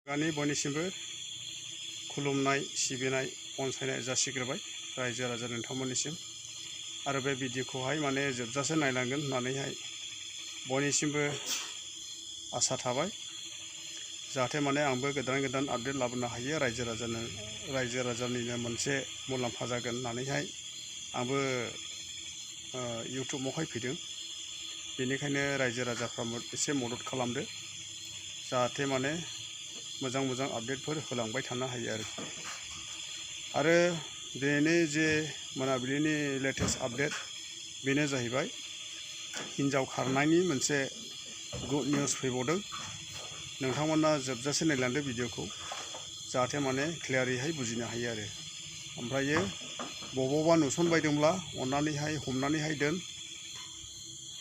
गानि बयनिसिमबो खुलुमनाय सिबिनाय अनसायनाय जासिग्रोबाय रायजो राजा नोंथांमोननिसिम आरो बे भिडिअखौहाय माने जोबजासे नायलांगोन होननानैहाय बयनिसिमबो आसा थाबाय जाहाथे माने आंबो गोदान आपडेट लाबोनो हायो रायजो राजानिनो मोनसे मुलाम्फा जागोन होननानैहाय आंबो इउटुबावहाय फैदों। बेनिखायनो रायजो राजाफ्रा एसे मदद खालामदो जाहाथे माने मोजां आपडेटफोर होलांबाय थानो हायो आरो दिनैनि जे मोनाबिलिनि लेटेस्ट आपडेट बेनो जाहैबाय हिन्जाव खारनायनि मोनसे गुड निउस फैबावदों। नोंथांमोना जोबजासे नायलांदो भिडिअखौ जाहाथे माने क्लियारैहाय बुजिनो हायो आरो ओमफ्रायो बबावबा नुसनबायदोंब्ला अन्नानैहाय हमनानैहाय दोन।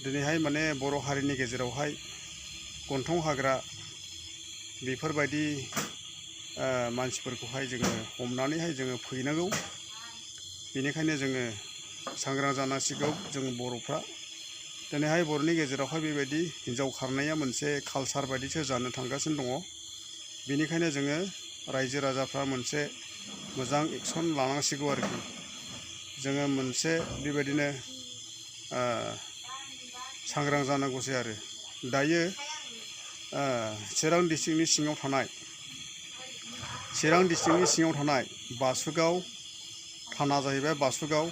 दिनैहाय माने बर' हारिनि गेजेरावहाय गन्थं हाग्रा बेफोरबायदि मानसिफोरखौहाय जोङो हमनानैहाय जोङो फैनांगौ। बेनिखायनो जोङो सांग्रां जानांसिगौ जों बर'फ्रा। दिनैहाय बर'नि गेजेरावहाय बेबायदि हिन्जाव खारनाया मोनसे कालसार बायदिसो जानो थांगासिनो दङ। बेनिखायनो जोङो रायजो राजाफ्रा मोनसे मोजां एक्सन लानांसिगौ आरोखि। जोङो मोनसे बेबायदिनो सांग्रां जानांगौसै आरो दायो चिरां डिस्ट्रिक्टनि सिङाव थानाय बासुगाव थाना जाहैबाय बासुगाव,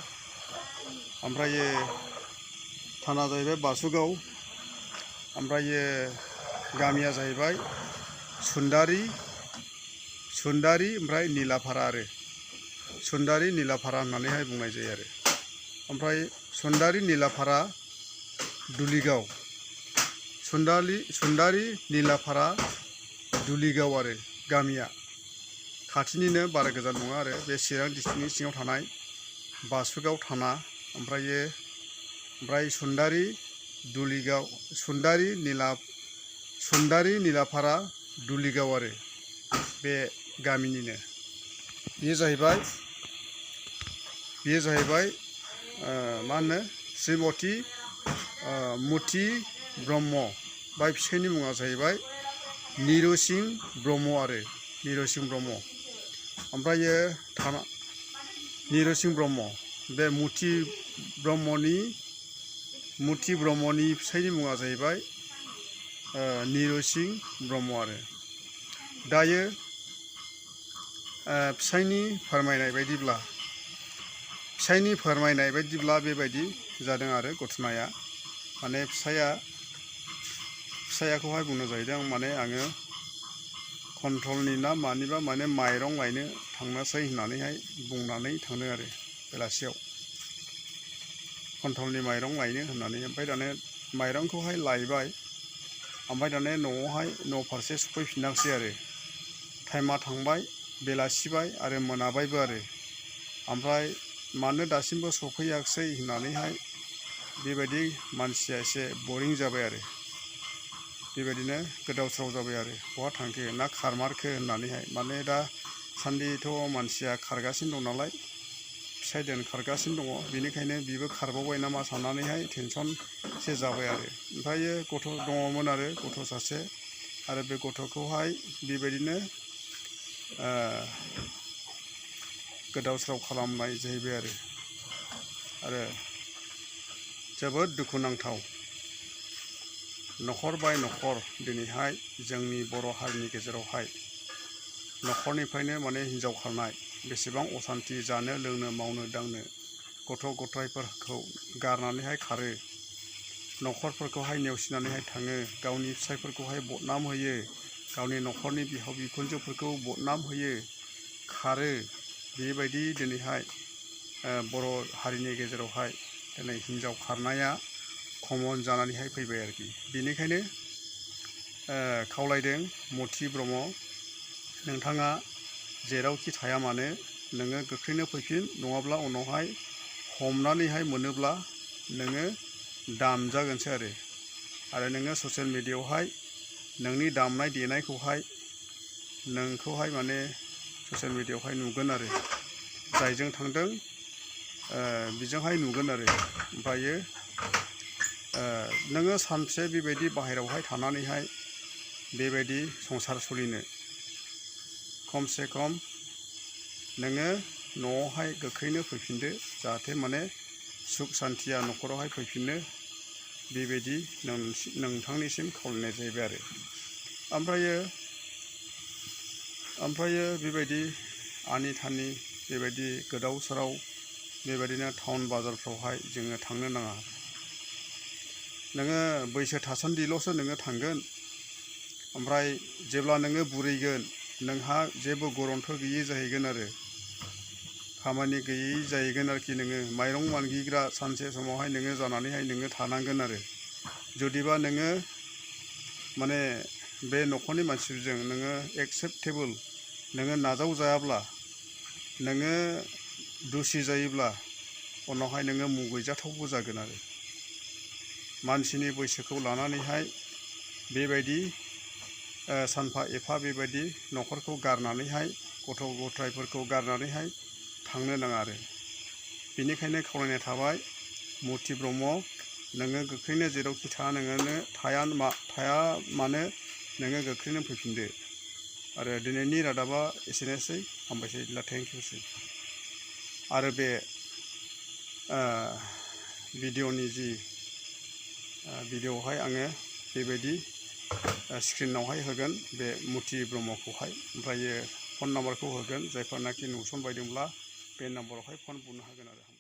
ओमफ्रायो थाना जाहैबाय बासुगाव, ओमफ्रायो गामिया जाहैबाय सुन्दारि ओमफ्राय निलाफारा आरो सुन्दारि निलाफारा होननानैहाय बुंनाय जायो आरो ओमफ्राय सुन्दारि निलाफारा दुलिगाव सुन्दारि निलाफारा दुलिगाव आरो गामिया खाथिनिनो बारा गोजान नङा आरो बे चिरां डिस्ट्रिक्टनि सिङाव थानाय बासुगाव थाना ओमफ्राय सुन्दारि दुलिगाव सुन्दारि निलाफारा दुलिगाव आरो बे गामिनिनो बेयो जाहैबाय मा होनो श्रीमती मुथि ब्रह्म बाय फिसायनि मुङा जाहैबाय निरसिं ब्रह्म आरो निरसिं ब्रह्म। ओमफ्रायो थाना निरसिं ब्रह्म बे मुथि ब्रह्मनि फिसायनि मुङा जाहैबाय निरसिं ब्रह्म आरो दायो फिसायनि फोरमायनाय बायदिब्ला बेबायदि जादों आरो घटनाया माने फिसायाखौहाय बुंनो जाहैदों माने आङो कन्ट्रलनि ना मानिबा माने माइरं लायनो थांनोसै होननानैहाय बुंनानै थांदों आरो बेलासियाव कन्ट्रलनि माइरं लायनो होननानै ओमफ्राय दाने माइरंखौहाय लायबाय ओमफ्राय दाने न'आवहाय न' फारसे सफैफिननांसै आरो टाइमा थांबाय बेलासिबाय आरो मोनाबायबो आरो ओमफ्राय मानो दासिमबो सफैयाखिसै होननानैहाय बेबायदि मानसिया एसे बरिं जाबाय आरो बेबायदिनो गोदाव सोराव जाबाय आरो बहा थांखो ना खारमारखो होननानैहाय माने दा सान्दिथ' मानसिया खारगासिनो दं नालाय फिसाय खारगासिनो दङ बेनिखायनो बिबो खारबावबाय नामा साननानैहाय टेनसन एसे जाबाय आरो ओमफ्रायो गथ' दङमोन आरो गथ' सासे आरो बे गथ'खौहाय बेबायदिनो गोदाव सोराव खालामनाय जाहैबाय आरो जोबोद दुखुनांथाव न'खर बाय न'खर दिनैहाय जोंनि बर' हारिनि गेजेरावहाय न'खरनिफ्रायनो माने हिन्जाव खारनाय बेसेबां असान्ति जानो लोंनो मावनो दांनो गथ' गथायफोरखौ गारनानैहाय खारो न'खरफोरखौहाय नेवसिनानैहाय थाङो गावनि फिसायफोरखौहाय बदनाम होयो गावनि न'खरनि बिहाव बिखुनजोफोरखौ बदनाम होयो खारो बेबायदि दिनैहाय बर' हारिनि गेजेरावहाय दिनै हिन्जाव खारनाया कमन जानानैहाय फैबाय आरोखि। बेनिखायनो खावलायदों मुथि ब्रह्म नोंथाङा जेरावखि थाया मानो नोङो गोख्रैनो फैफिन नङाब्ला उनावहाय हमनानैहाय मोनोब्ला नोङो दामजागोनसो आरो नोङो ससियेल मिडियायावहाय नोंनि दामनाय देनायखौहाय नोंखौहाय माने ससियेल मिडियायावहाय नुगोन आरो जायजों थांदों बिजोंहाय नुगोन आरो ओमफ्रायो नोङो सानसे बेबायदि बाहेरायावहाय थानानैहाय बेबायदि संसार सोलिनो खमसे खम नोङो न'आवहाय गोख्रैनो फैफिनदो जाहाथे माने सुख सान्थिया न'खरावहाय फैफिनो बेबायदि नोंथांनिसिम खावलायनाय जाहैबाय आरो ओमफ्रायो बेबायदि आनि थानि बेबायदि गोदाव सोराव बेबायदिनो टाउन बाजारफ्रावहाय जोङो थांनो नाङा। नोङो बैसो थासान्दिल'सो नोङो थांगोन। ओमफ्राय जेब्ला नोङो बुरैगोन नोंहा जेबो गरन्थ गैयै जाहैगोन आरो खामानि गैयै जाहैगोन आरोखि नोङो माइरं मानगिग्रा सानसे समावहाय नोङो जानानैहाय नोङो थानांगोन आरो जुदिबा नोङो माने बे न'खरनि मानसिफोरजों नोङो एक्सेप्टेबोल नोङो नाजावजायाब्ला नोङो दुसि जायोब्ला उनावहाय नोङो मुगैजाथावबो जागोन आरो मानसिनि बैसोखौ लानानैहाय बेबायदि सानफा एफा बेबायदि न'खरखौ गारनानैहाय गथ' गथायफोरखौ गारनानैहाय थांनो नाङा आरो बेनिखायनो खावलायनाय थाबाय मुथि ब्रह्म नोङो गोख्रैनो जेरावखि थाया मानो नोङो गोख्रैनो फैफिनदो आरो दिनैनि रादाबा एसेनोसै हामबायसै थेंक इउसै आरो बे भिडिअनि जि भिडिअआवहाय आङो बेबायदि स्क्रिनावहाय होगोन बे मुथि ब्रह्मखौहाय ओमफ्रायो फन नाम्बारखौ होगोन जायफोरनाखि नुसनबायदोंब्ला बे नाम्बारावहाय फन बुनो हागोन आरो